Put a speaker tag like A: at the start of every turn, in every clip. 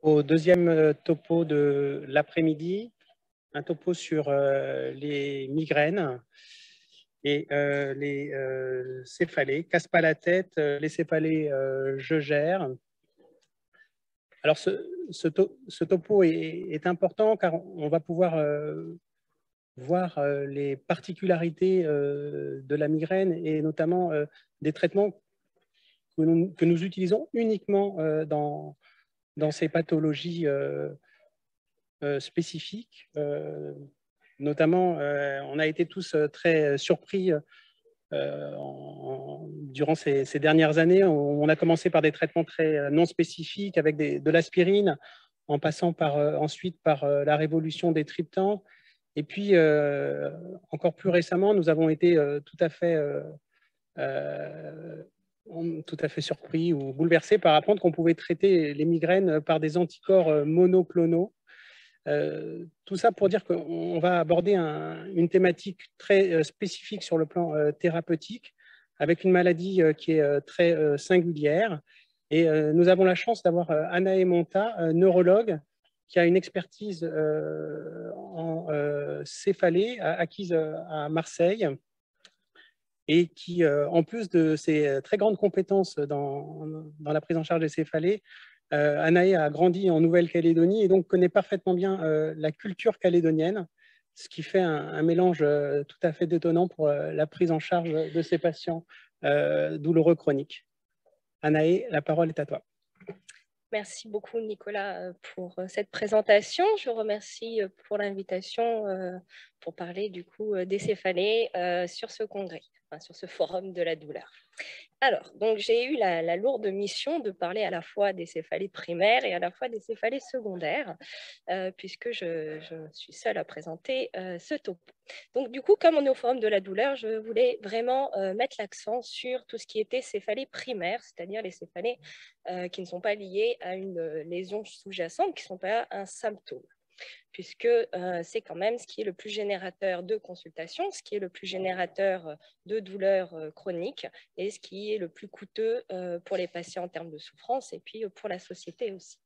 A: Au deuxième topo de l'après-midi, un topo sur les migraines et les céphalées. Casse pas la tête, les céphalées, je gère. Alors ce topo est important car on va pouvoir voir les particularités de la migraine et notamment des traitements que nous utilisons uniquement dans ces pathologies spécifiques. Notamment, on a été tous très surpris durant ces dernières années. On a commencé par des traitements très non spécifiques avec de l'aspirine, en passant ensuite par la révolution des triptans. Et puis, encore plus récemment, nous avons été tout à fait surpris ou bouleversés par apprendre qu'on pouvait traiter les migraines par des anticorps monoclonaux. Tout ça pour dire qu'on va aborder une thématique très spécifique sur le plan thérapeutique, avec une maladie qui est très singulière. Et nous avons la chance d'avoir Anaë Monta, neurologue, qui a une expertise en céphalée acquise à Marseille et qui, en plus de ses très grandes compétences dans la prise en charge des céphalées, Anaë a grandi en Nouvelle-Calédonie et donc connaît parfaitement bien la culture calédonienne, ce qui fait un mélange tout à fait détonnant pour la prise en charge de ces patients douloureux chroniques. Anaë, la parole est à toi.
B: Merci beaucoup, Nicolas, pour cette présentation. Je vous remercie pour l'invitation pour parler du coup des céphalées sur ce congrès, enfin, sur ce forum de la douleur. Alors, donc j'ai eu la lourde mission de parler à la fois des céphalées primaires et à la fois des céphalées secondaires, puisque je suis seule à présenter ce topo. Donc du coup, comme on est au forum de la douleur, je voulais vraiment mettre l'accent sur tout ce qui était céphalées primaires, c'est-à-dire les céphalées qui ne sont pas liées à une lésion sous-jacente, qui ne sont pas un symptôme, puisque c'est quand même ce qui est le plus générateur de consultations, ce qui est le plus générateur de douleurs chroniques et ce qui est le plus coûteux pour les patients en termes de souffrance et puis pour la société aussi.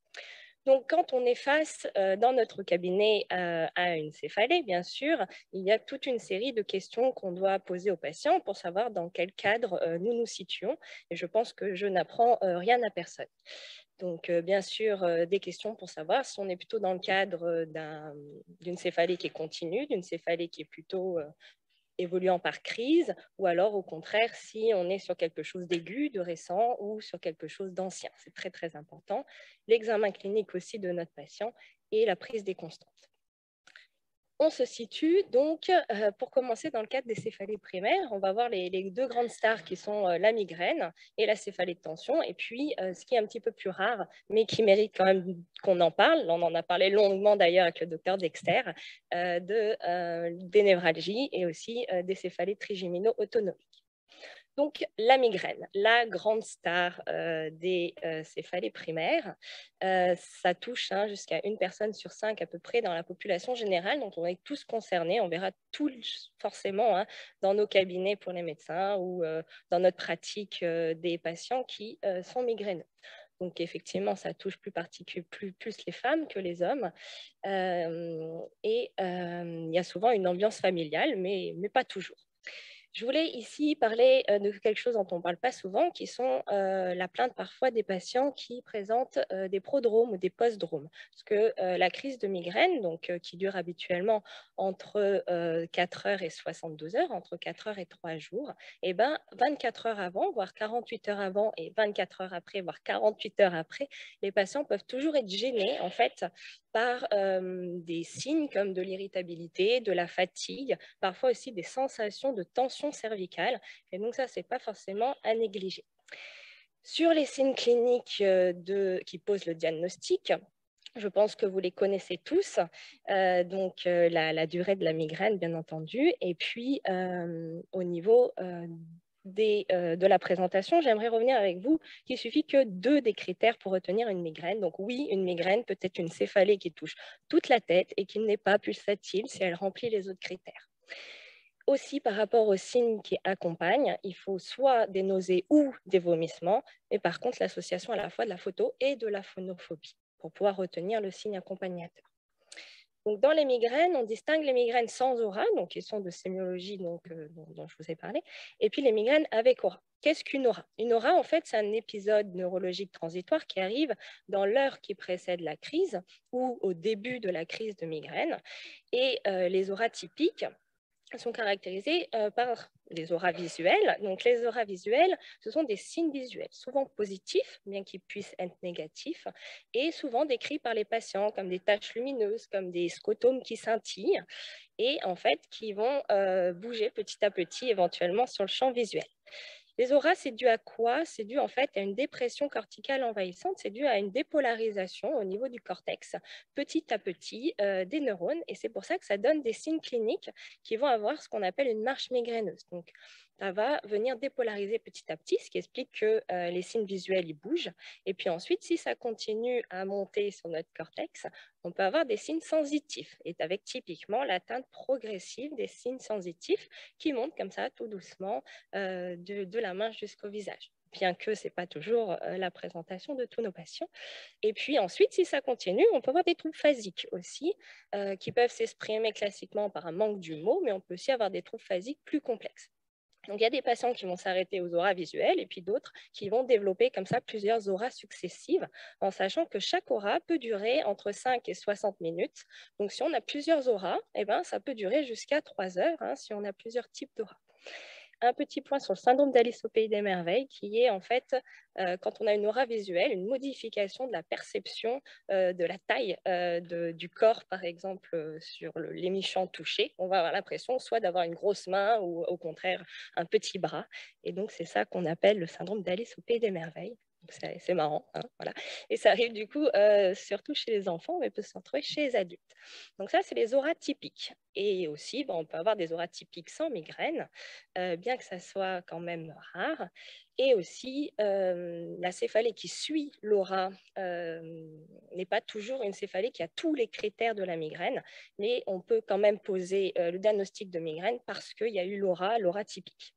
B: Donc, quand on est face dans notre cabinet à une céphalée, bien sûr, il y a toute une série de questions qu'on doit poser aux patients pour savoir dans quel cadre nous nous situons. Et je pense que je n'apprends rien à personne. Donc, bien sûr, des questions pour savoir si on est plutôt dans le cadre d'une céphalée qui est continue, d'une céphalée qui est plutôt évoluant par crise, ou alors au contraire, si on est sur quelque chose d'aigu, de récent, ou sur quelque chose d'ancien. C'est très, très important. L'examen clinique aussi de notre patient et la prise des constantes. On se situe donc, pour commencer, dans le cadre des céphalées primaires. On va voir les deux grandes stars qui sont la migraine et la céphalée de tension. Et puis, ce qui est un petit peu plus rare, mais qui mérite quand même qu'on en parle, on en a parlé longuement d'ailleurs avec le docteur Dexter, des névralgies et aussi des céphalées trigémino-autonomiques. Donc, la migraine, la grande star des céphalées primaires, ça touche jusqu'à 1 personne sur 5 à peu près dans la population générale, donc on est tous concernés, on verra tous forcément dans nos cabinets pour les médecins ou dans notre pratique des patients qui sont migraineux. Donc, effectivement, ça touche plus les femmes que les hommes. Il y a souvent une ambiance familiale, mais pas toujours. Je voulais ici parler de quelque chose dont on ne parle pas souvent, qui sont la plainte parfois des patients qui présentent des prodromes ou des postdromes. Parce que la crise de migraine, donc, qui dure habituellement entre 4 heures et 72 heures, entre 4 heures et 3 jours, et 24 heures avant, voire 48 heures avant et 24 heures après, voire 48 heures après, les patients peuvent toujours être gênés en fait par des signes comme de l'irritabilité, de la fatigue, parfois aussi des sensations de tension cervicale. Et donc ça, ce n'est pas forcément à négliger. Sur les signes cliniques qui posent le diagnostic, je pense que vous les connaissez tous, donc la durée de la migraine, bien entendu, et puis au niveau de la présentation, j'aimerais revenir avec vous qu'il suffit que 2 des critères pour retenir une migraine. Donc oui, une migraine peut être une céphalée qui touche toute la tête et qui n'est pas pulsatile si elle remplit les autres critères. Aussi, par rapport aux signes qui accompagnent, il faut soit des nausées ou des vomissements, mais par contre, l'association à la fois de la photo et de la phonophobie. pour pouvoir retenir le signe accompagnateur. Donc, dans les migraines, on distingue les migraines sans aura, donc qui sont de sémiologie dont je vous ai parlé, et puis les migraines avec aura. Qu'est-ce qu'une aura? Une aura, en fait, c'est un épisode neurologique transitoire qui arrive dans l'heure qui précède la crise ou au début de la crise de migraine. Et les auras typiques sont caractérisées par les auras visuelles. Donc, les auras visuelles, ce sont des signes visuels, souvent positifs, bien qu'ils puissent être négatifs, et souvent décrits par les patients comme des taches lumineuses, comme des scotomes qui scintillent, et en fait, qui vont bouger petit à petit, éventuellement, sur le champ visuel. Les auras, c'est dû à quoi? C'est dû en fait à une dépression corticale envahissante, c'est dû à une dépolarisation au niveau du cortex, petit à petit, des neurones, et c'est pour ça que ça donne des signes cliniques qui vont avoir ce qu'on appelle une marche migraineuse. Donc, ça va venir dépolariser petit à petit, ce qui explique que les signes visuels, ils bougent. Et puis ensuite, si ça continue à monter sur notre cortex, on peut avoir des signes sensitifs, et avec typiquement l'atteinte progressive des signes sensitifs qui montent comme ça tout doucement de la main jusqu'au visage, bien que ce n'est pas toujours la présentation de tous nos patients. Et puis ensuite, si ça continue, on peut avoir des troubles phasiques aussi, qui peuvent s'exprimer classiquement par un manque du mot, mais on peut aussi avoir des troubles phasiques plus complexes. Donc, il y a des patients qui vont s'arrêter aux auras visuelles et puis d'autres qui vont développer comme ça plusieurs auras successives, en sachant que chaque aura peut durer entre 5 et 60 minutes. Donc, si on a plusieurs auras, eh ben, ça peut durer jusqu'à 3 heures si on a plusieurs types d'autoras. Un petit point sur le syndrome d'Alice au pays des merveilles, qui est en fait, quand on a une aura visuelle, une modification de la perception de la taille du corps, par exemple, sur l'émichant touché. On va avoir l'impression soit d'avoir une grosse main ou au contraire un petit bras. Et donc, c'est ça qu'on appelle le syndrome d'Alice au pays des merveilles. C'est marrant, voilà. Et ça arrive du coup surtout chez les enfants, mais peut se retrouver chez les adultes. Donc ça, c'est les auras typiques. Et aussi, on peut avoir des auras typiques sans migraine, bien que ça soit quand même rare. Et aussi, la céphalée qui suit l'aura n'est pas toujours une céphalée qui a tous les critères de la migraine, mais on peut quand même poser le diagnostic de migraine parce qu'il y a eu l'aura typique.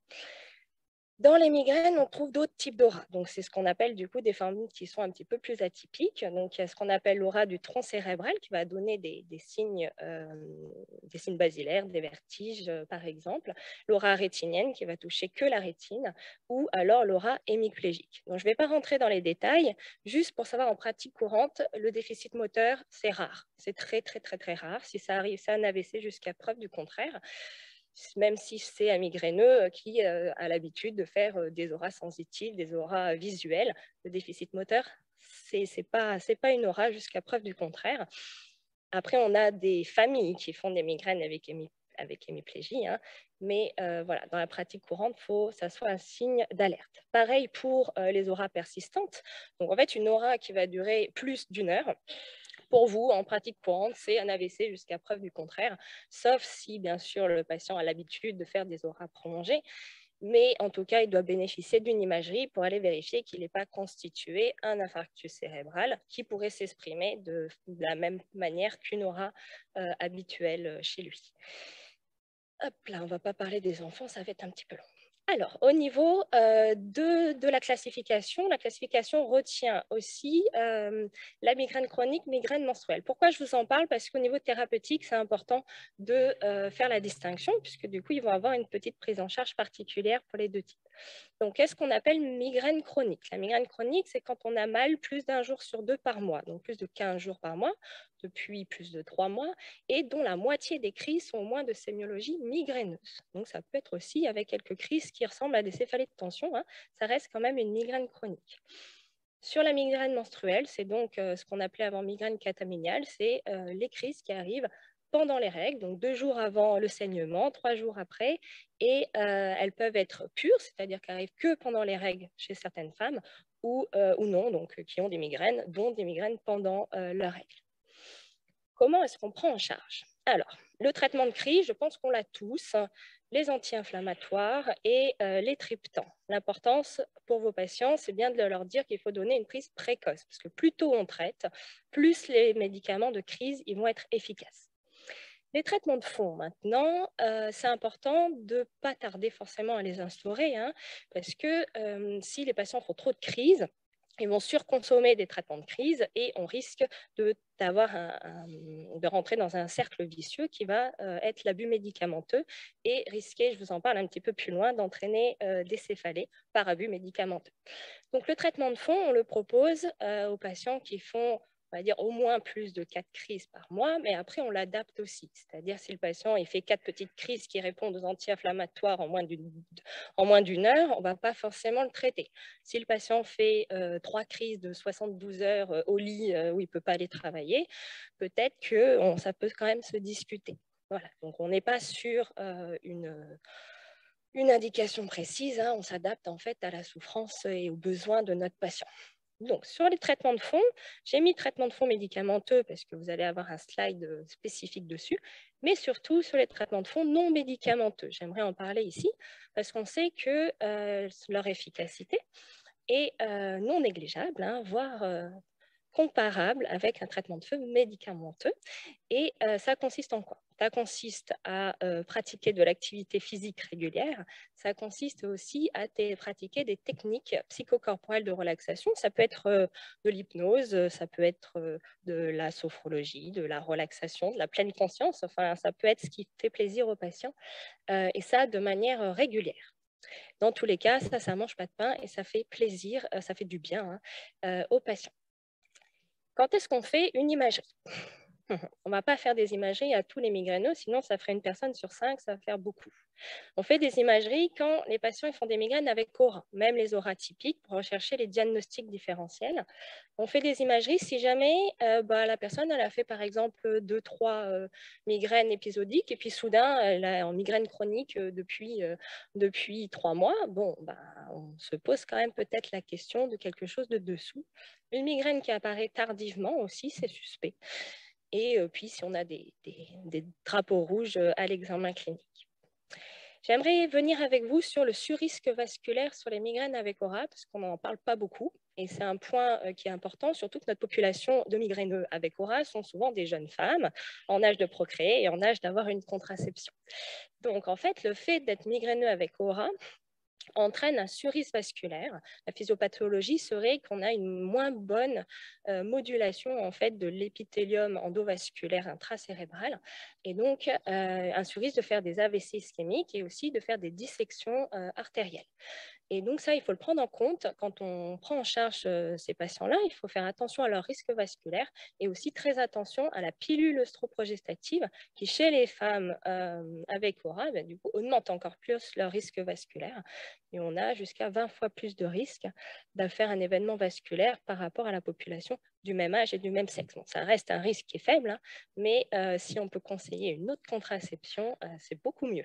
B: Dans les migraines, on trouve d'autres types d'aura. Donc, c'est ce qu'on appelle du coup des formes qui sont un petit peu plus atypiques. Donc, il y a ce qu'on appelle l'aura du tronc cérébral qui va donner des signes basilaires, des vertiges par exemple. L'aura rétinienne qui va toucher que la rétine, ou alors l'aura hémiplégique. Donc, je ne vais pas rentrer dans les détails, juste pour savoir en pratique courante, le déficit moteur, c'est rare. C'est très, très, très, très rare. Si ça arrive, c'est un AVC jusqu'à preuve du contraire. Même si c'est un migraineux qui a l'habitude de faire des auras sensitives, des auras visuelles, le déficit moteur, c'est pas une aura jusqu'à preuve du contraire. Après, on a des familles qui font des migraines avec hémiplégie, mais voilà, dans la pratique courante, il faut que ça soit un signe d'alerte. Pareil pour les auras persistantes. Donc, en fait, une aura qui va durer plus d'1 heure, pour vous, en pratique courante, c'est un AVC jusqu'à preuve du contraire, sauf si, bien sûr, le patient a l'habitude de faire des auras prolongées. Mais en tout cas, il doit bénéficier d'une imagerie pour aller vérifier qu'il n'est pas constitué un infarctus cérébral qui pourrait s'exprimer de la même manière qu'une aura habituelle chez lui. Hop là, on ne va pas parler des enfants, ça va être un petit peu long. Alors, au niveau de la classification retient aussi la migraine chronique, migraine menstruelle. Pourquoi je vous en parle? Parce qu'au niveau thérapeutique, c'est important de faire la distinction, puisque du coup, ils vont avoir une petite prise en charge particulière pour les deux types. Donc, qu'est-ce qu'on appelle migraine chronique? La migraine chronique, c'est quand on a mal plus d'1 jour sur 2 par mois, donc plus de 15 jours par mois, depuis plus de 3 mois, et dont la moitié des crises sont au moins de sémiologie migraineuse. Donc, ça peut être aussi avec quelques crises qui ressemblent à des céphalées de tension, ça reste quand même une migraine chronique. Sur la migraine menstruelle, c'est donc ce qu'on appelait avant migraine catameniale, c'est les crises qui arrivent pendant les règles, donc 2 jours avant le saignement, 3 jours après, et elles peuvent être pures, c'est-à-dire qu'elles n'arrivent que pendant les règles chez certaines femmes, ou non, donc qui ont des migraines, dont des migraines pendant leurs règles. Comment est-ce qu'on prend en charge? Alors, le traitement de crise, je pense qu'on l'a tous, les anti-inflammatoires et les triptans. L'importance pour vos patients, c'est bien de leur dire qu'il faut donner une prise précoce, parce que plus tôt on traite, plus les médicaments de crise ils vont être efficaces. Les traitements de fond, maintenant, c'est important de ne pas tarder forcément à les instaurer, parce que si les patients font trop de crises, Ils vont surconsommer des traitements de crise et on risque de rentrer dans un cercle vicieux qui va être l'abus médicamenteux et risquer, je vous en parle un petit peu plus loin, d'entraîner des céphalées par abus médicamenteux. Donc le traitement de fond, on le propose aux patients qui font, on va dire, au moins plus de 4 crises par mois, mais après on l'adapte aussi. C'est-à-dire si le patient il fait 4 petites crises qui répondent aux anti-inflammatoires en moins d'une heure, on ne va pas forcément le traiter. Si le patient fait 3 crises de 72 heures au lit où il ne peut pas aller travailler, peut-être que ça peut quand même se discuter. Voilà, donc on n'est pas sur une indication précise, hein, on s'adapte en fait à la souffrance et aux besoins de notre patient. Donc, sur les traitements de fond, j'ai mis traitement de fond médicamenteux parce que vous allez avoir un slide spécifique dessus, mais surtout sur les traitements de fond non médicamenteux. J'aimerais en parler ici parce qu'on sait que leur efficacité est non négligeable, hein, voire comparable avec un traitement de feu médicamenteux. Et ça consiste en quoi? Ça consiste à pratiquer de l'activité physique régulière. Ça consiste aussi à pratiquer des techniques psychocorporelles de relaxation. Ça peut être de l'hypnose, ça peut être de la sophrologie, de la relaxation, de la pleine conscience. Enfin, ça peut être ce qui fait plaisir aux patients. Et ça de manière régulière. Dans tous les cas, ça ne mange pas de pain et ça fait plaisir, ça fait du bien, hein, aux patients. Quand est-ce qu'on fait une imagerie? On ne va pas faire des imageries à tous les migraineux, sinon ça ferait une personne sur 5, ça va faire beaucoup. On fait des imageries quand les patients ils font des migraines avec aura, même les auras typiques, pour rechercher les diagnostics différentiels. On fait des imageries si jamais la personne elle a fait par exemple 2-3 migraines épisodiques et puis soudain elle est en migraine chronique depuis 3 mois. Bon, on se pose quand même peut-être la question de quelque chose de dessous. Une migraine qui apparaît tardivement aussi, c'est suspect. Et puis si on a des drapeaux rouges à l'examen clinique. J'aimerais venir avec vous sur le surrisque vasculaire sur les migraines avec aura, parce qu'on n'en parle pas beaucoup. Et c'est un point qui est important, surtout que notre population de migraineux avec aura sont souvent des jeunes femmes en âge de procréer et en âge d'avoir une contraception. Donc, en fait, le fait d'être migraineux avec aura entraîne un surrisque vasculaire. La physiopathologie serait qu'on a une moins bonne modulation en fait, de l'épithélium endovasculaire intracérébral et donc un surrisque de faire des AVC ischémiques et aussi de faire des dissections artérielles. Et donc ça, il faut le prendre en compte quand on prend en charge ces patients-là. Il faut faire attention à leur risque vasculaire et aussi très attention à la pilule œstroprogestative qui, chez les femmes avec aura, du coup, augmente encore plus leur risque vasculaire. Et on a jusqu'à 20 fois plus de risque de faire un événement vasculaire par rapport à la population du même âge et du même sexe. Bon, ça reste un risque qui est faible, hein, mais si on peut conseiller une autre contraception, c'est beaucoup mieux.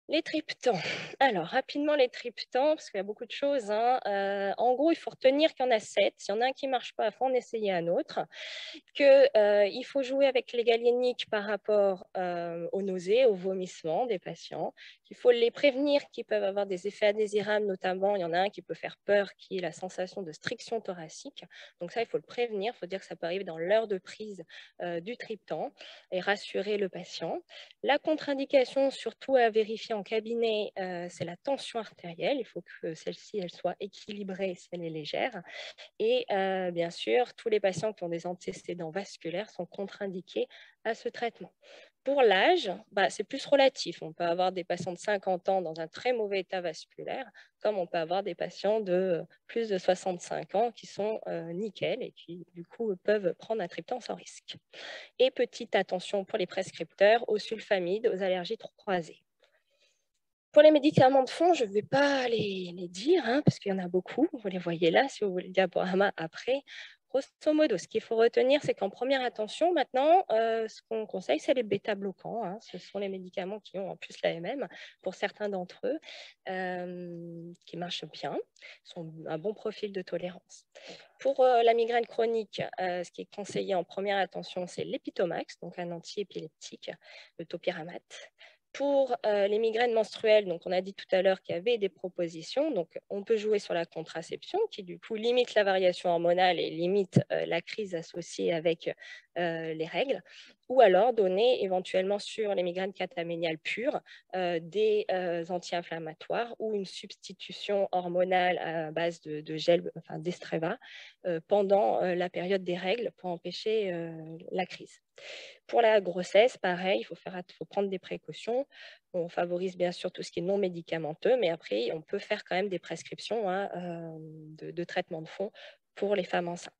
B: Les triptans. Alors, rapidement, les triptans, parce qu'il y a beaucoup de choses. Hein. En gros, il faut retenir qu'il y en a 7. S'il y en a un qui ne marche pas, il faut en essayer un autre. Qu'il faut jouer avec les galéniques par rapport aux nausées, aux vomissements des patients. Qu'il faut les prévenir qu'ils peuvent avoir des effets indésirables, notamment, il y en a un qui peut faire peur, qui est la sensation de striction thoracique. Donc ça, il faut le prévenir. Il faut dire que ça peut arriver dans l'heure de prise du triptan et rassurer le patient. La contre-indication, surtout à vérifier en cabinet, c'est la tension artérielle. Il faut que celle-ci elle soit équilibrée si elle est légère. Et bien sûr, tous les patients qui ont des antécédents vasculaires sont contre-indiqués à ce traitement. Pour l'âge, c'est plus relatif. On peut avoir des patients de 50 ans dans un très mauvais état vasculaire, comme on peut avoir des patients de plus de 65 ans qui sont nickel et qui, du coup, peuvent prendre un triptan sans risque. Et petite attention pour les prescripteurs aux sulfamides, aux allergies croisées. Pour les médicaments de fond, je ne vais pas les dire, hein, parce qu'il y en a beaucoup. Vous les voyez là, si vous voulez le diaporama après. Grosso modo, ce qu'il faut retenir, c'est qu'en première attention, maintenant, ce qu'on conseille, c'est les bêta-bloquants. Hein. Ce sont les médicaments qui ont en plus l'AMM, pour certains d'entre eux, qui marchent bien, sont un bon profil de tolérance. Pour la migraine chronique, ce qui est conseillé en première attention, c'est l'épitomax, donc un antiépileptique, le topiramate. Pour les migraines menstruelles, donc on a dit tout à l'heure qu'il y avait des propositions. Donc, on peut jouer sur la contraception qui, du coup, limite la variation hormonale et limite la crise associée avec les règles, ou alors donner éventuellement sur les migraines cataméniales pures des anti-inflammatoires ou une substitution hormonale à base de gel, enfin d'Estreva, pendant la période des règles pour empêcher la crise. Pour la grossesse, pareil, il faut prendre des précautions. On favorise bien sûr tout ce qui est non médicamenteux, mais après, on peut faire quand même des prescriptions de traitement de fond pour les femmes enceintes.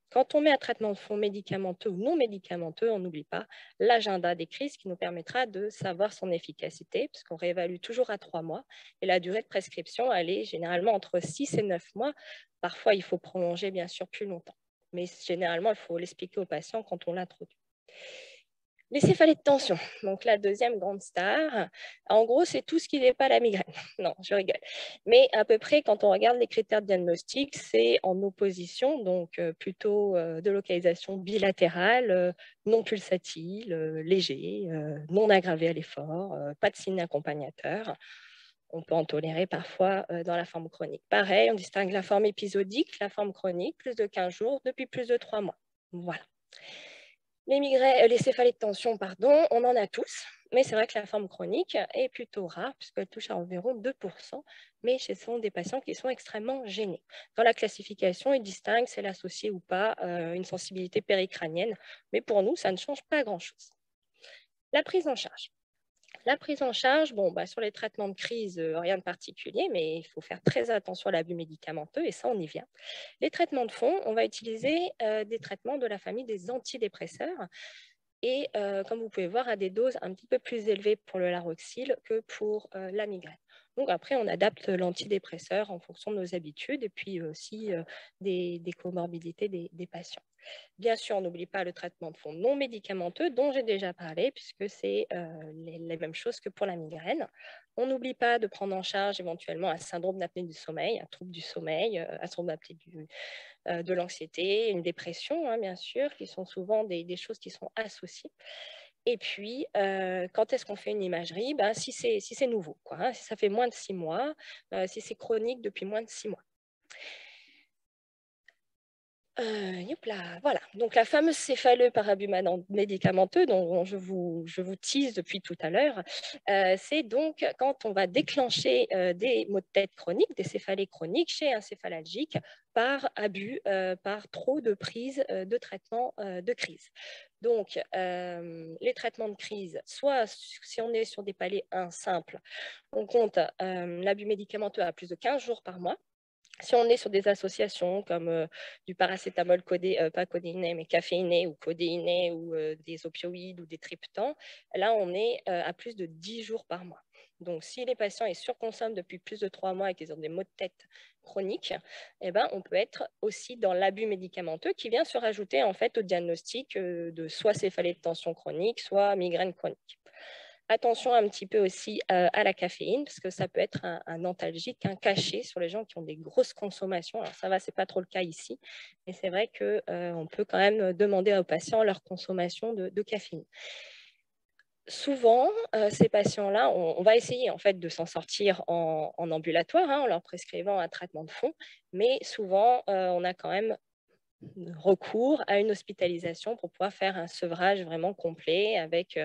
B: Quand on met un traitement de fond médicamenteux ou non médicamenteux, on n'oublie pas l'agenda des crises qui nous permettra de savoir son efficacité, puisqu'on réévalue toujours à 3 mois. Et la durée de prescription, elle est généralement entre 6 et 9 mois. Parfois, il faut prolonger bien sûr plus longtemps. Mais généralement, il faut l'expliquer aux patients quand on l'introduit. Les céphalées de tension, donc la deuxième grande star. En gros, c'est tout ce qui n'est pas la migraine. Non, je rigole. Mais à peu près, quand on regarde les critères de diagnostic, c'est en opposition, donc plutôt de localisation bilatérale, non pulsatile, léger, non aggravé à l'effort, pas de signe accompagnateur. On peut en tolérer parfois dans la forme chronique. Pareil, on distingue la forme épisodique, la forme chronique, plus de 15 jours, depuis plus de 3 mois. Voilà. Les céphalées de tension, pardon, on en a tous, mais c'est vrai que la forme chronique est plutôt rare puisqu'elle touche à environ 2%, mais ce sont des patients qui sont extrêmement gênés. Dans la classification, ils distinguent si elle est associée ou pas une sensibilité péricrânienne, mais pour nous, ça ne change pas grand-chose. La prise en charge. La prise en charge, sur les traitements de crise, rien de particulier, mais il faut faire très attention à l'abus médicamenteux, et ça, on y vient. Les traitements de fond, on va utiliser des traitements de la famille des antidépresseurs, et comme vous pouvez voir, à des doses un petit peu plus élevées pour le Laroxyl que pour la migraine. Donc après, on adapte l'antidépresseur en fonction de nos habitudes et puis aussi des comorbidités des patients. Bien sûr, on n'oublie pas le traitement de fond non médicamenteux dont j'ai déjà parlé, puisque c'est les mêmes choses que pour la migraine. On n'oublie pas de prendre en charge éventuellement un syndrome d'apnée du sommeil, un trouble du sommeil, un syndrome d'apnée de l'anxiété, une dépression, bien sûr, qui sont souvent des choses qui sont associées. Et puis, quand est-ce qu'on fait une imagerie? Si c'est nouveau, si ça fait moins de 6 mois, si c'est chronique depuis moins de 6 mois. Voilà. Donc la fameuse céphaleux par abus médicamenteux dont je vous tease depuis tout à l'heure, c'est donc quand on va déclencher des maux de tête chroniques, des céphalées chroniques chez un céphalalgique par abus, par trop de prise de traitement de crise. Donc, les traitements de crise, soit si on est sur des palais 1 simples, on compte l'abus médicamenteux à plus de 15 jours par mois. Si on est sur des associations comme du paracétamol pas codéiné, mais caféiné ou codéiné ou des opioïdes ou des triptans, là, on est à plus de 10 jours par mois. Donc, si les patients ils surconsomment depuis plus de 3 mois et qu'ils ont des maux de tête chroniques, on peut être aussi dans l'abus médicamenteux qui vient se rajouter en fait au diagnostic de soit céphalée de tension chronique, soit migraine chronique. Attention un petit peu aussi à la caféine, parce que ça peut être un antalgique, un cachet sur les gens qui ont des grosses consommations. Alors ça va, ce n'est pas trop le cas ici, mais c'est vrai qu'on peut quand même demander aux patients leur consommation de caféine. Souvent, ces patients-là, on va essayer en fait de s'en sortir en ambulatoire, en leur prescrivant un traitement de fond, mais souvent, on a quand même recours à une hospitalisation pour pouvoir faire un sevrage vraiment complet avec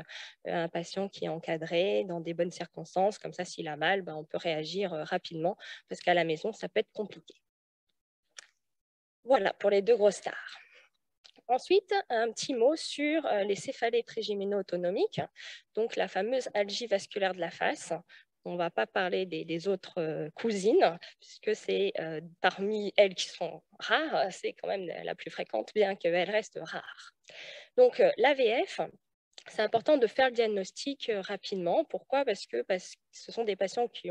B: un patient qui est encadré dans des bonnes circonstances. Comme ça, s'il a mal, on peut réagir rapidement parce qu'à la maison, ça peut être compliqué. Voilà pour les 2 grosses stars. Ensuite, un petit mot sur les céphalées trigémino-autonomiques, donc la fameuse algie vasculaire de la face. On ne va pas parler des autres cousines, puisque c'est parmi elles qui sont rares, c'est quand même la plus fréquente, bien qu'elle reste rare. Donc, l'AVF, c'est important de faire le diagnostic rapidement. Pourquoi? Parce que ce sont des patients qui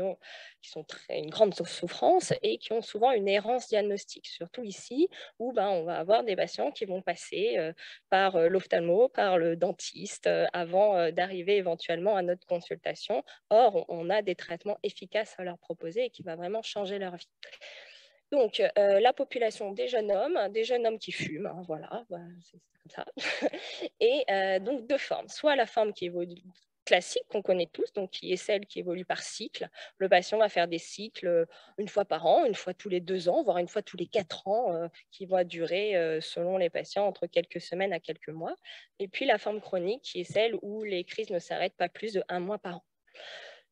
B: sont une grande souffrance et qui ont souvent une errance diagnostique, surtout ici où on va avoir des patients qui vont passer par l'ophtalmo, par le dentiste avant d'arriver éventuellement à notre consultation. Or, on a des traitements efficaces à leur proposer et qui va vraiment changer leur vie. Donc, la population des jeunes hommes qui fument, voilà, c'est comme ça. Et donc, 2 formes. Soit la forme qui évolue classique qu'on connaît tous, donc qui est celle qui évolue par cycle. Le patient va faire des cycles une fois par an, une fois tous les 2 ans, voire une fois tous les 4 ans, qui vont durer, selon les patients, entre quelques semaines à quelques mois. Et puis la forme chronique, qui est celle où les crises ne s'arrêtent pas plus de 1 mois par an.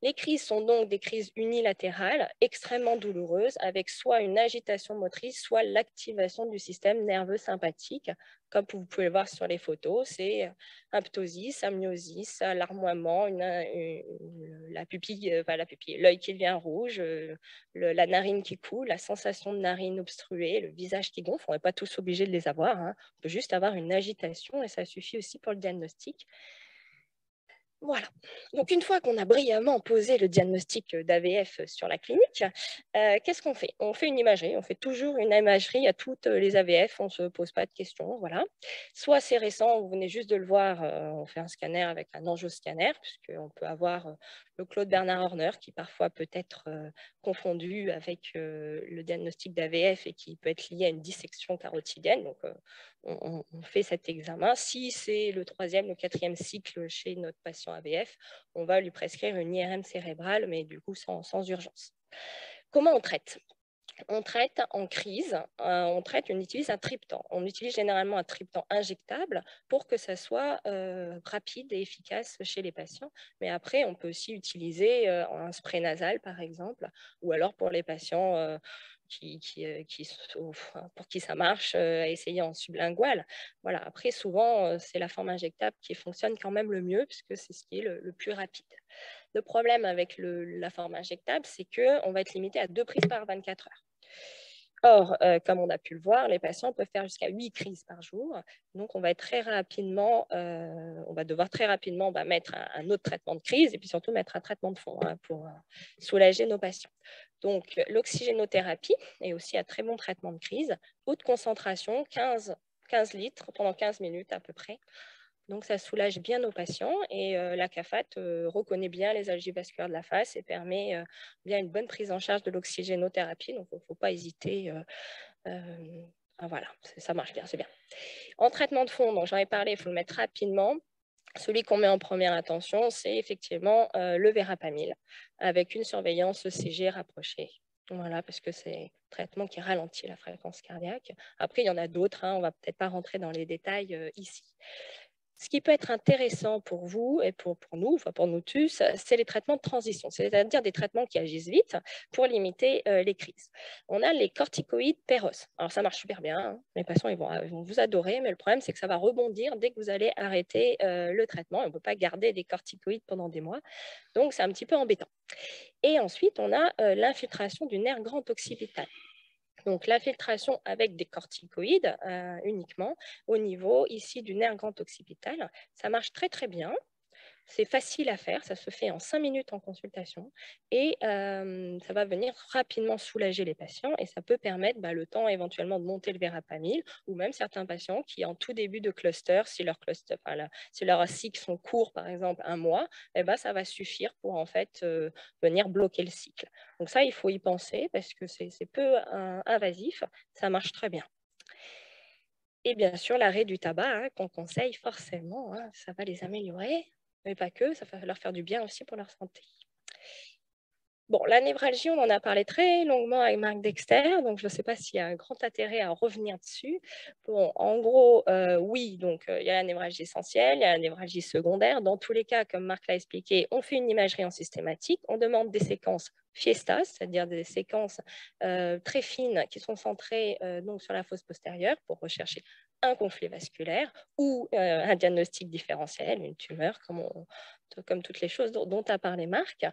B: Les crises sont donc des crises unilatérales, extrêmement douloureuses, avec soit une agitation motrice, soit l'activation du système nerveux sympathique. Comme vous pouvez le voir sur les photos, c'est un ptosis, un myosis, un larmoiement, la pupille, l'œil qui devient rouge, la narine qui coule, la sensation de narine obstruée, le visage qui gonfle. On n'est pas tous obligés de les avoir, hein. On peut juste avoir une agitation et ça suffit aussi pour le diagnostic. Voilà. Donc, une fois qu'on a brillamment posé le diagnostic d'AVF sur la clinique, qu'est-ce qu'on fait? On fait une imagerie. On fait toujours une imagerie à toutes les AVF. On ne se pose pas de questions. Voilà. Soit c'est récent, vous venez juste de le voir, on fait un scanner avec un angioscanner, puisqu'on peut avoir le Claude Bernard Horner, qui parfois peut être confondu avec le diagnostic d'AVF et qui peut être lié à une dissection carotidienne. Donc, on fait cet examen. Si c'est le 3e, le 4e cycle chez notre patient AVF, on va lui prescrire une IRM cérébrale, mais du coup sans urgence. Comment on traite? On traite en crise, on utilise un triptan. On utilise généralement un triptan injectable pour que ça soit rapide et efficace chez les patients. Mais après, on peut aussi utiliser un spray nasal, par exemple, ou alors pour les patients pour qui ça marche, essayer en sublingual. Voilà. Après, souvent, c'est la forme injectable qui fonctionne quand même le mieux, puisque c'est ce qui est le plus rapide. Le problème avec la forme injectable, c'est qu'on va être limité à 2 prises par 24 heures. Or, comme on a pu le voir, les patients peuvent faire jusqu'à 8 crises par jour. Donc, on va devoir très rapidement mettre un autre traitement de crise et puis surtout mettre un traitement de fond pour soulager nos patients. Donc, l'oxygénothérapie est aussi un très bon traitement de crise. Haute concentration, 15 litres pendant 15 minutes à peu près. Donc, ça soulage bien nos patients et la CAFAT reconnaît bien les algies vasculaires de la face et permet bien une bonne prise en charge de l'oxygénothérapie. Donc, il ne faut pas hésiter. Voilà, ça marche bien, c'est bien. En traitement de fond, j'en ai parlé, il faut le mettre rapidement. Celui qu'on met en première intention, c'est effectivement le verapamil avec une surveillance ECG rapprochée. Voilà, parce que c'est un traitement qui ralentit la fréquence cardiaque. Après, il y en a d'autres, on ne va peut-être pas rentrer dans les détails ici. Ce qui peut être intéressant pour vous et pour nous, enfin pour nous tous, c'est les traitements de transition, c'est-à-dire des traitements qui agissent vite pour limiter les crises. On a les corticoïdes Péros. Alors ça marche super bien, hein. Les patients ils vont vous adorer, mais le problème c'est que ça va rebondir dès que vous allez arrêter le traitement. On ne peut pas garder des corticoïdes pendant des mois, donc c'est un petit peu embêtant. Et ensuite, on a l'infiltration du nerf grand occipital. Donc, l'infiltration avec des corticoïdes uniquement au niveau ici du nerf grand occipital. Ça marche très, très bien. C'est facile à faire, ça se fait en 5 minutes en consultation et ça va venir rapidement soulager les patients et ça peut permettre le temps éventuellement de monter le verapamil ou même certains patients qui en tout début de cluster, si leurs cycles sont courts, par exemple 1 mois, ça va suffire pour en fait venir bloquer le cycle. Donc ça, il faut y penser parce que c'est peu invasif, ça marche très bien. Et bien sûr, l'arrêt du tabac qu'on conseille forcément, ça va les améliorer. Mais pas que, ça va leur faire du bien aussi pour leur santé. Bon, la névralgie, on en a parlé très longuement avec Marc Dexter, donc je ne sais pas s'il y a un grand intérêt à revenir dessus. Bon, en gros, oui, donc il y a la névralgie essentielle, il y a la névralgie secondaire. Dans tous les cas, comme Marc l'a expliqué, on fait une imagerie en systématique, on demande des séquences fiestas, c'est-à-dire des séquences très fines qui sont centrées donc sur la fosse postérieure pour rechercher un conflit vasculaire ou un diagnostic différentiel, une tumeur, comme toutes les choses dont a parlé Marc.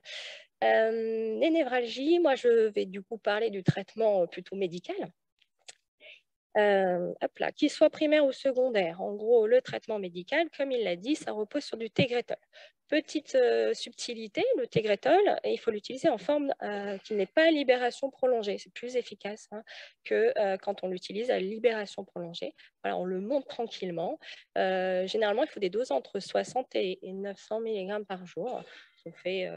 B: Les névralgies, moi je vais du coup parler du traitement plutôt médical. Qu'il soit primaire ou secondaire. En gros, le traitement médical, comme il l'a dit, ça repose sur du Tegretol. Petite subtilité, le Tegretol, il faut l'utiliser en forme qui n'est pas à libération prolongée. C'est plus efficace que quand on l'utilise à libération prolongée. Voilà, on le monte tranquillement. Généralement, il faut des doses entre 60 et 900 mg par jour. On fait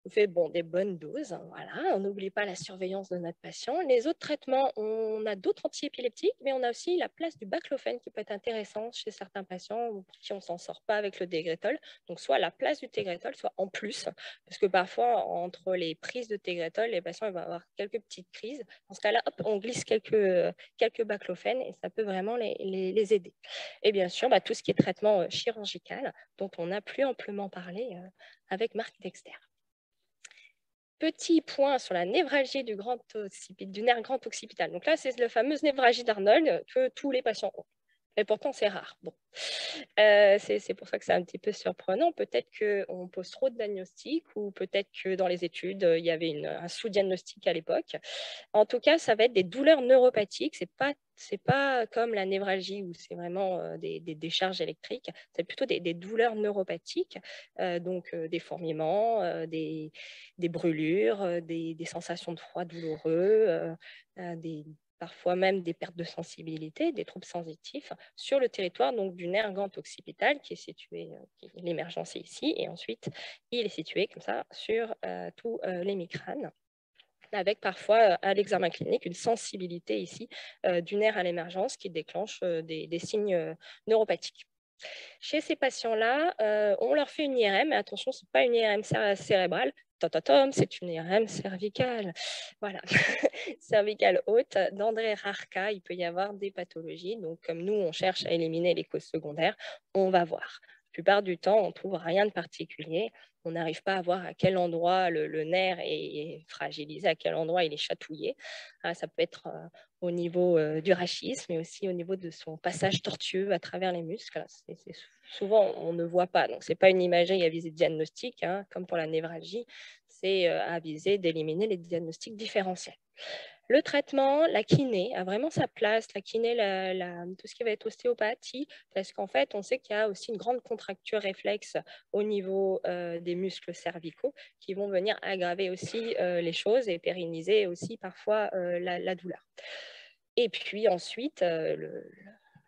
B: On fait des bonnes doses, hein, voilà. On n'oublie pas la surveillance de notre patient. Les autres traitements, on a d'autres antiépileptiques, mais on a aussi la place du baclofène qui peut être intéressant chez certains patients pour qui on ne s'en sort pas avec le Tegretol. Donc, soit la place du Tegretol, soit en plus, parce que parfois, entre les prises de Tegretol, les patients vont avoir quelques petites crises. Dans ce cas-là, hop, on glisse quelques baclofènes et ça peut vraiment les aider. Et bien sûr, tout ce qui est traitement chirurgical, dont on a plus amplement parlé avec Marc Dexter. Petit point sur la névralgie du nerf grand occipital. Donc là, c'est la fameuse névralgie d'Arnold que tous les patients ont. Et pourtant, c'est rare. Bon. C'est pour ça que c'est un petit peu surprenant. Peut-être qu'on pose trop de diagnostics ou peut-être que dans les études, il y avait un sous-diagnostic à l'époque. En tout cas, ça va être des douleurs neuropathiques. C'est pas comme la névralgie où c'est vraiment des décharges électriques. C'est plutôt des douleurs neuropathiques, donc des fourmillements, des brûlures, des sensations de froid douloureux, parfois même des pertes de sensibilité, des troubles sensitifs sur le territoire donc, du nerf grand occipital qui est situé, l'émergence est ici, et ensuite il est situé comme ça sur tout l'hémicrâne, avec parfois à l'examen clinique une sensibilité ici du nerf à l'émergence qui déclenche des signes neuropathiques. Chez ces patients-là, on leur fait une IRM, mais attention, ce n'est pas une IRM cérébrale, c'est une IRM cervicale. Voilà, cervicale haute. D'André Rarca, il peut y avoir des pathologies. Donc, comme nous, on cherche à éliminer les causes secondaires, on va voir. La plupart du temps, on ne trouve rien de particulier. On n'arrive pas à voir à quel endroit le nerf est fragilisé, à quel endroit il est chatouillé. Ça peut être au niveau du rachis, mais aussi au niveau de son passage tortueux à travers les muscles. Souvent, on ne voit pas. Donc, ce n'est pas une imagerie à visée diagnostique, hein, comme pour la névralgie. C'est à viser d'éliminer les diagnostics différentiels. Le traitement, la kiné a vraiment sa place, la kiné, tout ce qui va être ostéopathie, parce qu'en fait, on sait qu'il y a aussi une grande contracture réflexe au niveau des muscles cervicaux qui vont venir aggraver aussi les choses et pérenniser aussi parfois la douleur. Et puis ensuite,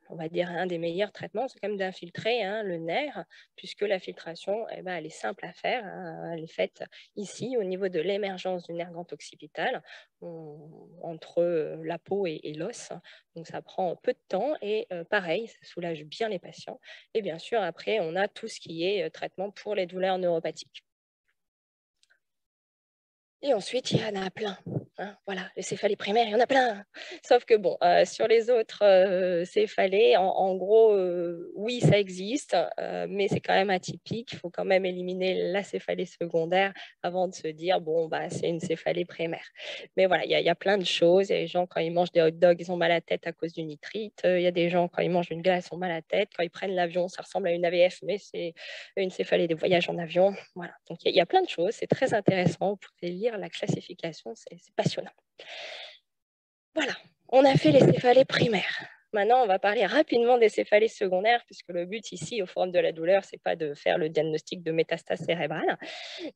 B: on va dire un des meilleurs traitements, c'est quand même d'infiltrer le nerf, puisque la filtration, elle est simple à faire. Hein, elle est faite ici, au niveau de l'émergence du nerf grand occipital, entre la peau et l'os. Donc, ça prend peu de temps et pareil, ça soulage bien les patients. Et bien sûr, après, on a tout ce qui est traitement pour les douleurs neuropathiques. Et ensuite, il y en a plein. Hein, voilà, les céphalées primaires, il y en a plein. Sauf que bon, sur les autres céphalées, en gros, oui, ça existe, mais c'est quand même atypique. Il faut quand même éliminer la céphalée secondaire avant de se dire, bon, c'est une céphalée primaire. Mais voilà, il y a plein de choses. Il y a des gens, quand ils mangent des hot dogs, ils ont mal à la tête à cause du nitrite. Il y a des gens, quand ils mangent une glace, ils ont mal à la tête. Quand ils prennent l'avion, ça ressemble à une AVF, mais c'est une céphalée des voyages en avion. Voilà. Donc, il y a plein de choses. C'est très intéressant. Vous pouvez lire la classification. C'est passionnant. Voilà. On a fait les céphalées primaires. Maintenant, on va parler rapidement des céphalées secondaires, puisque le but ici, au forum de la douleur, ce n'est pas de faire le diagnostic de métastase cérébrale,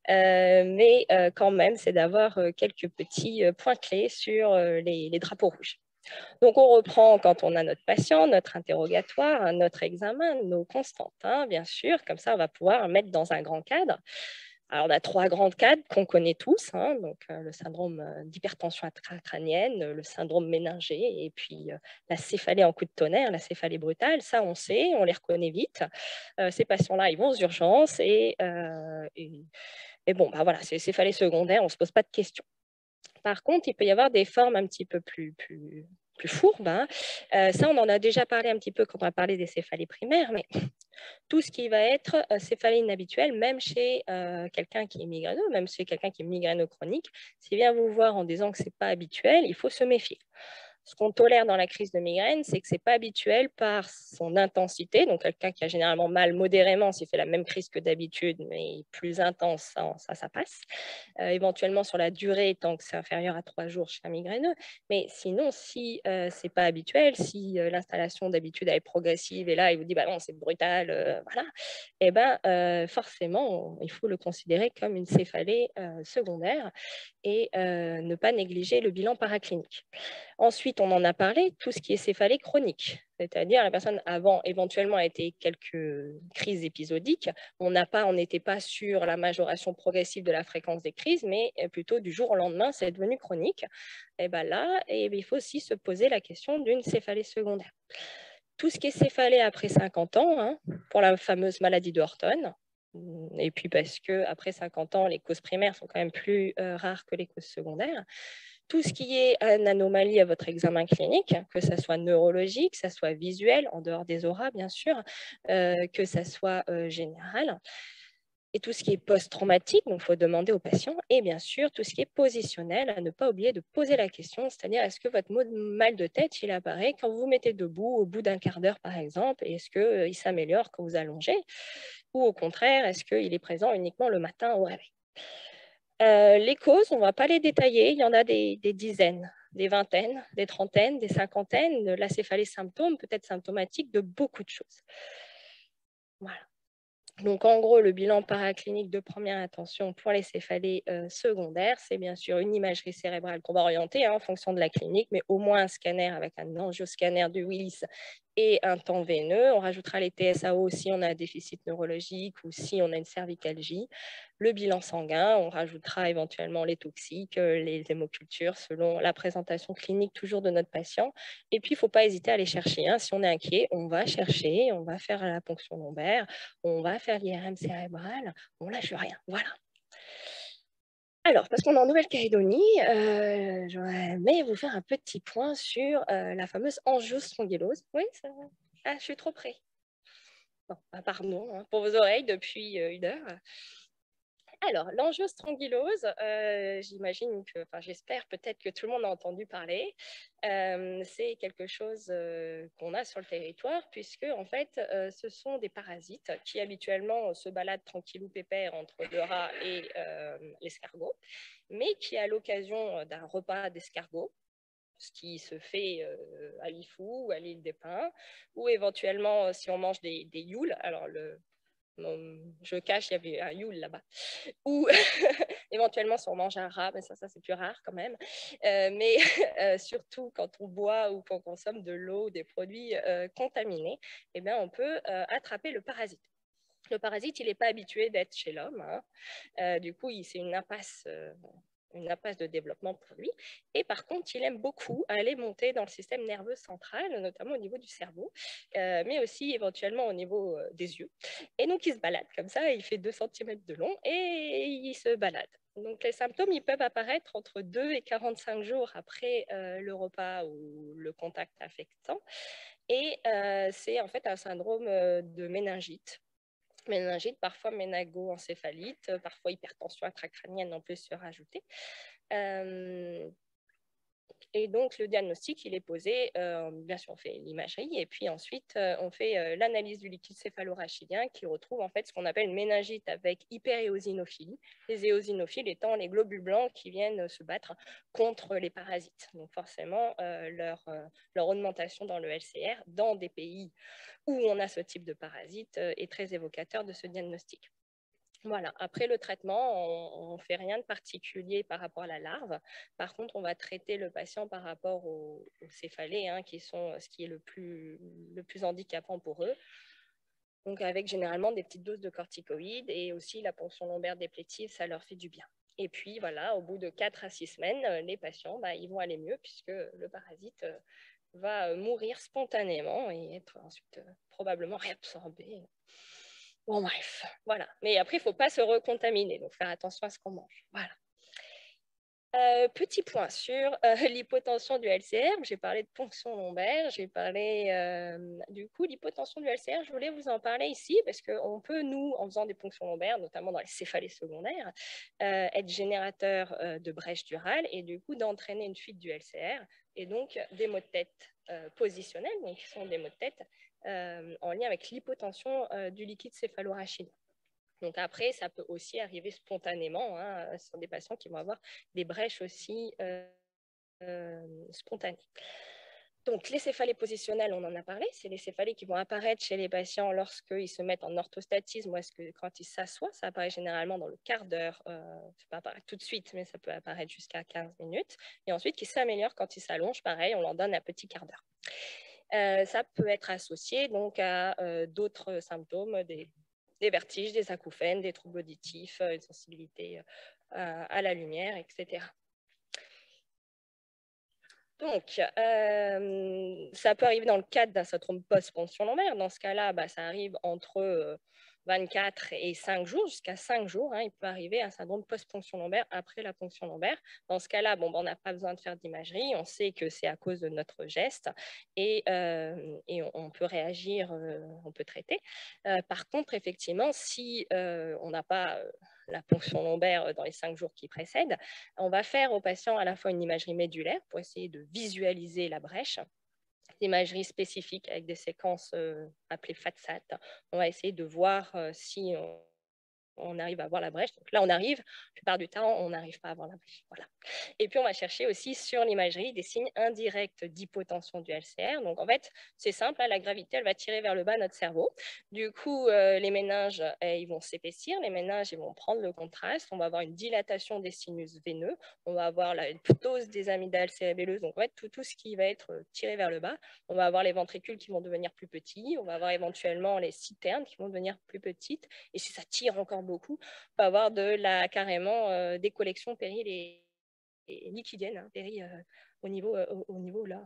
B: mais quand même, c'est d'avoir quelques petits points clés sur les drapeaux rouges. Donc, on reprend quand on a notre patient, notre interrogatoire, notre examen, nos constantes, hein, bien sûr. Comme ça, on va pouvoir mettre dans un grand cadre. Alors, on a 3 grands cadres qu'on connaît tous, hein, donc le syndrome d'hypertension crânienne, le syndrome méningé et puis la céphalée en coup de tonnerre, la céphalée brutale. Ça, on sait, on les reconnaît vite. Ces patients-là, ils vont aux urgences et bon, voilà, c'est céphalée secondaire, on ne se pose pas de questions. Par contre, il peut y avoir des formes un petit peu plus fourbes. Hein. Ça, on en a déjà parlé un petit peu quand on a parlé des céphalées primaires, mais tout ce qui va être céphalée inhabituelle, même chez quelqu'un qui est migraineux, même chez quelqu'un qui est migraineux chronique, s'il vient vous voir en disant que ce n'est pas habituel, il faut se méfier. Ce qu'on tolère dans la crise de migraine, c'est que ce n'est pas habituel par son intensité. Donc, quelqu'un qui a généralement mal modérément, s'il fait la même crise que d'habitude, mais plus intense, ça passe. Éventuellement sur la durée, tant que c'est inférieur à 3 jours chez un migraineux. Mais sinon, si ce n'est pas habituel, si l'installation d'habitude est progressive, et là, il vous dit, non, c'est brutal, voilà, et forcément, il faut le considérer comme une céphalée secondaire et ne pas négliger le bilan paraclinique. Ensuite, ensuite, on en a parlé, tout ce qui est céphalée chronique, c'est-à-dire la personne avant éventuellement a été quelques crises épisodiques, on n'était pas sur la majoration progressive de la fréquence des crises, mais plutôt du jour au lendemain, c'est devenu chronique. Et bien là, il faut aussi se poser la question d'une céphalée secondaire. Tout ce qui est céphalée après 50 ans, hein, pour la fameuse maladie de Horton, et puis parce qu'après 50 ans, les causes primaires sont quand même plus rares que les causes secondaires. Tout ce qui est une anomalie à votre examen clinique, que ça soit neurologique, que ça soit visuel, en dehors des auras bien sûr, que ça soit général, et tout ce qui est post-traumatique, donc il faut demander au patient, et bien sûr tout ce qui est positionnel, à ne pas oublier de poser la question, c'est-à-dire est-ce que votre mal de tête, il apparaît quand vous vous mettez debout au bout d'un quart d'heure par exemple, et est-ce qu'il s'améliore quand vous allongez, ou au contraire, est-ce qu'il est présent uniquement le matin au réveil. Les causes, on ne va pas les détailler, il y en a des dizaines, des vingtaines, des trentaines, des cinquantaines. La céphalée symptôme peut être symptomatique de beaucoup de choses. Voilà. Donc, en gros, le bilan paraclinique de première intention pour les céphalées secondaires, c'est bien sûr une imagerie cérébrale qu'on va orienter en fonction de la clinique, mais au moins un scanner avec un angioscanner de Willis et un temps veineux. On rajoutera les TSAO si on a un déficit neurologique ou si on a une cervicalgie. Le bilan sanguin, on rajoutera éventuellement les toxiques, les hémocultures selon la présentation clinique toujours de notre patient. Et puis, il ne faut pas hésiter à aller chercher. Hein. Si on est inquiet, on va chercher, on va faire la ponction lombaire, on va faire l'IRM cérébral, on ne lâche rien. Voilà. Alors, parce qu'on est en Nouvelle-Calédonie, j'aurais aimé vous faire un petit point sur la fameuse angiostrongylose. Oui, ça... Ah, je suis trop près. Bon, bah, pardon hein, pour vos oreilles depuis une heure. Alors, l'angiostrongylose, j'imagine que, enfin j'espère peut-être que tout le monde a entendu parler. C'est quelque chose qu'on a sur le territoire puisque en fait, ce sont des parasites qui habituellement se baladent tranquillou pépère entre le rat et l'escargot, mais qui à l'occasion d'un repas d'escargot, ce qui se fait à l'IFOU ou à l'île des Pins, ou éventuellement si on mange des youles, alors je cache, il y avait un youle là-bas. Ou éventuellement si on mange un rat, mais ça c'est plus rare quand même. Mais surtout quand on boit ou qu'on consomme de l'eau, des produits contaminés, eh bien, on peut attraper le parasite. Le parasite, il n'est pas habitué d'être chez l'homme. Hein. Du coup, c'est une impasse de développement pour lui. Et par contre, il aime beaucoup aller monter dans le système nerveux central, notamment au niveau du cerveau, mais aussi éventuellement au niveau des yeux. Et donc, il se balade comme ça, il fait 2 cm de long et il se balade. Donc, les symptômes, ils peuvent apparaître entre 2 et 45 jours après le repas ou le contact affectant. Et c'est en fait un syndrome de méningite. Méningite, parfois méningo-encéphalite, parfois hypertension intracrânienne en peut se rajouter. Et donc, le diagnostic, il est posé, bien sûr, on fait l'imagerie, et puis ensuite, on fait l'analyse du liquide céphalorachidien qui retrouve en fait ce qu'on appelle une méningite avec hyperéosinophilie, les éosinophiles étant les globules blancs qui viennent se battre contre les parasites. Donc, forcément, leur augmentation dans le LCR, dans des pays où on a ce type de parasite, est très évocateur de ce diagnostic. Voilà. Après le traitement, on ne fait rien de particulier par rapport à la larve. Par contre, on va traiter le patient par rapport aux céphalées, hein, qui sont ce qui est le plus handicapant pour eux. Donc, avec généralement des petites doses de corticoïdes et aussi la ponction lombaire déplétive, ça leur fait du bien. Et puis, voilà, au bout de 4 à 6 semaines, les patients, ils vont aller mieux puisque le parasite va mourir spontanément et être ensuite probablement réabsorbé. Bon, bref, voilà. Mais après, il ne faut pas se recontaminer, donc faire attention à ce qu'on mange. Voilà. Petit point sur l'hypotension du LCR. J'ai parlé de ponction lombaire, j'ai parlé du coup l'hypotension du LCR. Je voulais vous en parler ici parce qu'on peut, nous, en faisant des ponctions lombaires, notamment dans les céphalées secondaires, être générateur de brèches durales et du coup d'entraîner une fuite du LCR et donc des maux de tête positionnels, donc qui sont des maux de tête en lien avec l'hypotension du liquide céphalorachidien. Donc après, ça peut aussi arriver spontanément hein, sur des patients qui vont avoir des brèches aussi spontanées. Donc, les céphalées positionnelles, on en a parlé, c'est les céphalées qui vont apparaître chez les patients lorsqu'ils se mettent en orthostatisme ou quand ils s'assoient. Ça apparaît généralement dans le quart d'heure. Ça peut apparaître tout de suite, mais ça peut apparaître jusqu'à 15 minutes. Et ensuite, qui s'améliore quand ils s'allongent. Pareil, on leur donne un petit quart d'heure. Ça peut être associé donc, à d'autres symptômes, des vertiges, des acouphènes, des troubles auditifs, une sensibilité à la lumière, etc. Donc, ça peut arriver dans le cadre d'un syndrome post-ponction lombaire. Dans ce cas-là, ça arrive entre 24 et 5 jours, jusqu'à 5 jours. Il peut arriver un syndrome post-ponction lombaire après la ponction lombaire. Dans ce cas-là, on n'a pas besoin de faire d'imagerie. On sait que c'est à cause de notre geste et on peut réagir, on peut traiter. Par contre, effectivement, si on n'a pas la ponction lombaire dans les 5 jours qui précèdent, on va faire au patient à la fois une imagerie médulaire pour essayer de visualiser la brèche, l'imagerie spécifique avec des séquences appelées FATSAT. On va essayer de voir si on arrive à voir la brèche. Donc là, on arrive. La plupart du temps, on n'arrive pas à voir la brèche. Voilà. Et puis, on va chercher aussi sur l'imagerie des signes indirects d'hypotension du LCR. Donc, en fait, c'est simple. La gravité, elle va tirer vers le bas notre cerveau. Du coup, les méninges, ils vont s'épaissir. Les méninges, ils vont prendre le contraste. On va avoir une dilatation des sinus veineux. On va avoir la ptose des amygdales cérébelleuses. Donc, en fait, tout ce qui va être tiré vers le bas. On va avoir les ventricules qui vont devenir plus petits. On va avoir éventuellement les citernes qui vont devenir plus petites. Et si ça tire encore beaucoup, on peut avoir carrément des collections périles et liquidiennes, au niveau là,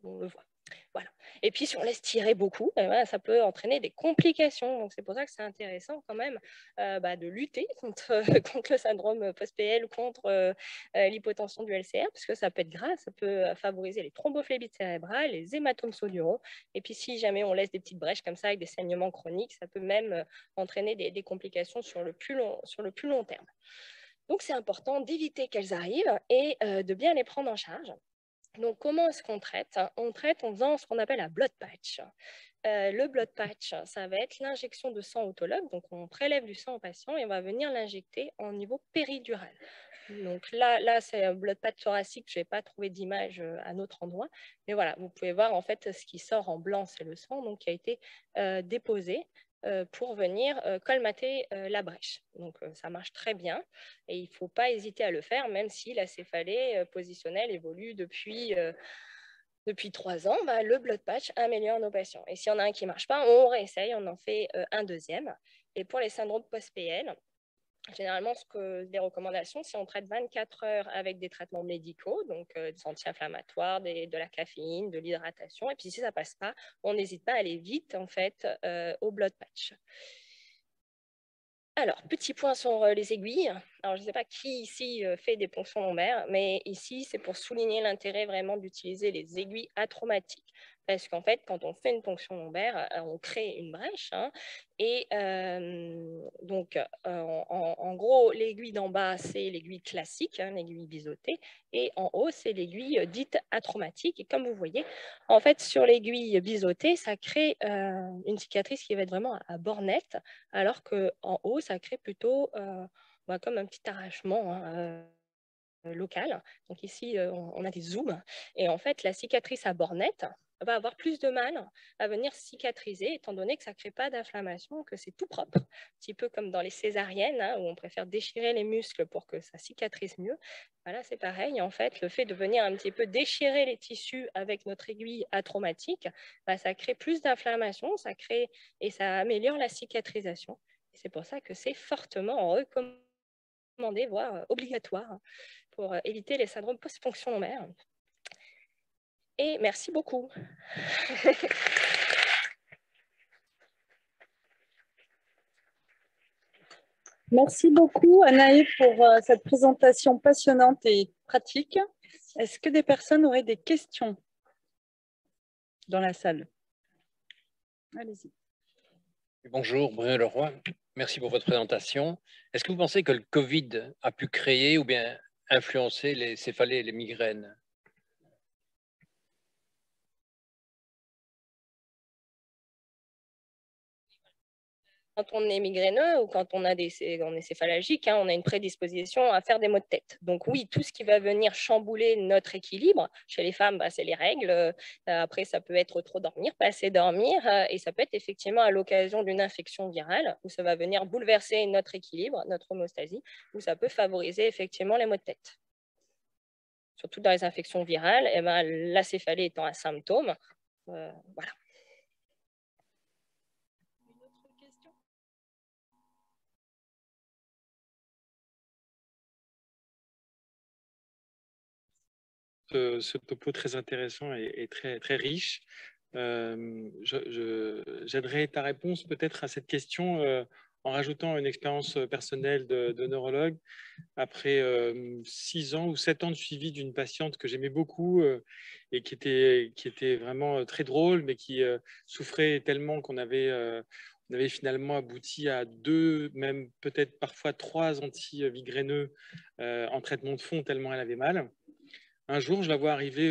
B: on le voit. Voilà. Et puis, si on laisse tirer beaucoup, ça peut entraîner des complications. Donc, c'est pour ça que c'est intéressant quand même de lutter contre le syndrome post-PL, contre l'hypotension du LCR, parce que ça peut être grave, ça peut favoriser les thrombophlébite cérébrales, les hématomes soduraux. Et puis, si jamais on laisse des petites brèches comme ça avec des saignements chroniques, ça peut même entraîner des complications sur le plus long terme. Donc, c'est important d'éviter qu'elles arrivent et de bien les prendre en charge. Donc, comment est-ce qu'on traite? On traite en faisant ce qu'on appelle un blood patch. Le blood patch, ça va être l'injection de sang autologue. Donc, on prélève du sang au patient et on va venir l'injecter en niveau péridural. Donc là c'est un blood patch thoracique. Je n'ai pas trouvé d'image à notre endroit. Mais voilà, vous pouvez voir en fait ce qui sort en blanc, c'est le sang donc, qui a été déposé pour venir colmater la brèche. Donc, ça marche très bien et il ne faut pas hésiter à le faire, même si la céphalée positionnelle évolue depuis 3 ans. Le blood patch améliore nos patients. Et s'il y en a un qui ne marche pas, on réessaye, on en fait un deuxième. Et pour les syndromes post-PL, généralement, les recommandations, si on traite 24 heures avec des traitements médicaux, donc des anti-inflammatoires, de la caféine, de l'hydratation, et puis si ça ne passe pas, on n'hésite pas à aller vite en fait au blood patch. Alors, petit point sur les aiguilles. Alors, je ne sais pas qui ici fait des ponctions lombaires, mais ici, c'est pour souligner l'intérêt vraiment d'utiliser les aiguilles atraumatiques. Parce qu'en fait, quand on fait une ponction lombaire, on crée une brèche. Et donc, en gros, l'aiguille d'en bas, c'est l'aiguille classique, l'aiguille biseautée. Et en haut, c'est l'aiguille dite atraumatique. Et comme vous voyez, en fait, sur l'aiguille biseautée, ça crée une cicatrice qui va être vraiment à bord net, alors qu'en haut, ça crée plutôt comme un petit arrachement local. Donc ici, on a des zooms. Et en fait, la cicatrice à bord net va avoir plus de mal à venir cicatriser, étant donné que ça ne crée pas d'inflammation, que c'est tout propre. Un petit peu comme dans les césariennes, où on préfère déchirer les muscles pour que ça cicatrise mieux. Voilà, c'est pareil. En fait, le fait de venir un petit peu déchirer les tissus avec notre aiguille atraumatique, ça crée plus d'inflammation, et ça améliore la cicatrisation. C'est pour ça que c'est fortement recommandé, voire obligatoire, pour éviter les syndromes post-ponction lombaire. Et merci beaucoup.
C: Merci beaucoup, Anaï, pour cette présentation passionnante et pratique. Est-ce que des personnes auraient des questions dans la salle? Allez-y.
D: Bonjour, Bruno Leroy. Merci pour votre présentation. Est-ce que vous pensez que le Covid a pu créer ou bien influencer les céphalées et les migraines?
B: quand on est migraineux ou quand on est céphalalgique, on a une prédisposition à faire des maux de tête. Donc oui, tout ce qui va venir chambouler notre équilibre, chez les femmes, c'est les règles. Après, ça peut être trop dormir, pas assez dormir. Et ça peut être effectivement à l'occasion d'une infection virale où ça va venir bouleverser notre équilibre, notre homéostasie, où ça peut favoriser effectivement les maux de tête. Surtout dans les infections virales, la céphalée étant un symptôme. Voilà.
E: Ce topo très intéressant et très, très riche. J'aiderais ta réponse peut-être à cette question en rajoutant une expérience personnelle de neurologue. Après 6 ans ou 7 ans de suivi d'une patiente que j'aimais beaucoup et qui était vraiment très drôle, mais qui souffrait tellement qu'on avait finalement abouti à 2, même peut-être parfois 3 anti-migraineux en traitement de fond tellement elle avait mal. Un jour, je la vois arriver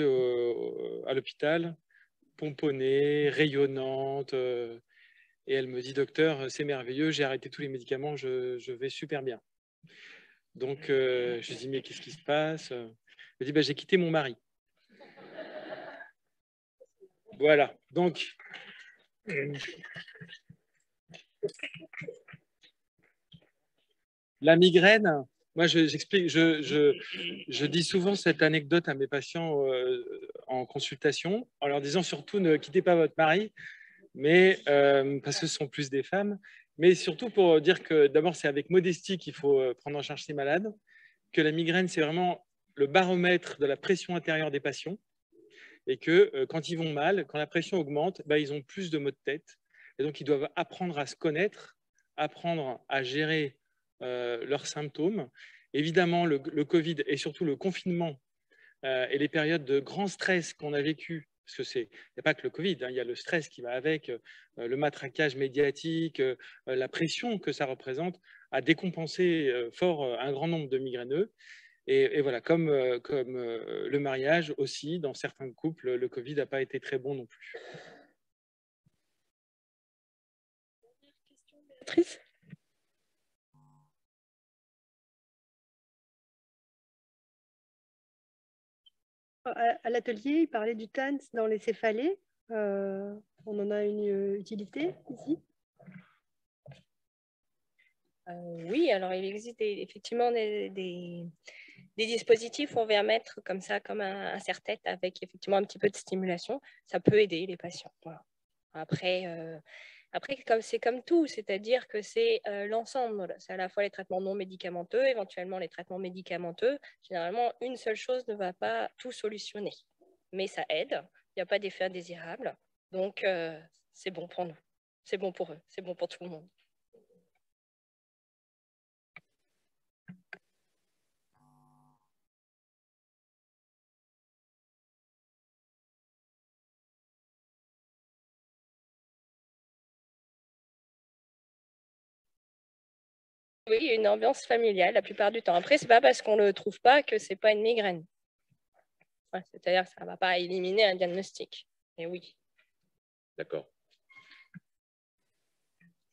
E: à l'hôpital, pomponnée, rayonnante, et elle me dit « Docteur, c'est merveilleux, j'ai arrêté tous les médicaments, je vais super bien. » Donc, je lui dis « Mais qu'est-ce qui se passe ?» Elle me dit « J'ai quitté mon mari. » Voilà, donc... La migraine... Moi, j'explique, je dis souvent cette anecdote à mes patients en consultation, en leur disant surtout ne quittez pas votre mari, mais parce que ce sont plus des femmes, mais surtout pour dire que d'abord c'est avec modestie qu'il faut prendre en charge ces malades, que la migraine c'est vraiment le baromètre de la pression intérieure des patients, et que quand ils vont mal, quand la pression augmente, ils ont plus de maux de tête, et donc ils doivent apprendre à se connaître, apprendre à gérer leurs symptômes. Évidemment, le Covid et surtout le confinement et les périodes de grand stress qu'on a vécu, parce qu'il n'y a pas que le Covid, il y a le stress qui va avec, le matraquage médiatique, la pression que ça représente, a décompensé fort un grand nombre de migraineux. Et voilà, comme le mariage aussi, dans certains couples, le Covid n'a pas été très bon non plus.
C: Béatrice ?
F: À l'atelier, il parlait du TANS dans les céphalées. On en a une utilité ici?
B: Oui, alors il existe effectivement des dispositifs, on va mettre comme ça, comme un serre-tête avec effectivement un petit peu de stimulation. Ça peut aider les patients. Voilà. Après, c'est comme tout, c'est-à-dire que c'est l'ensemble. C'est à la fois les traitements non médicamenteux, éventuellement les traitements médicamenteux. Généralement, une seule chose ne va pas tout solutionner. Mais ça aide, il n'y a pas d'effet indésirable. Donc, c'est bon pour nous. C'est bon pour eux, c'est bon pour tout le monde. Oui, il y a une ambiance familiale la plupart du temps. Après, ce n'est pas parce qu'on ne le trouve pas que ce n'est pas une migraine. Ouais, c'est-à-dire que ça ne va pas éliminer un diagnostic. Mais oui.
E: D'accord.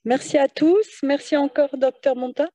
C: Merci à tous. Merci encore, Dr Monta.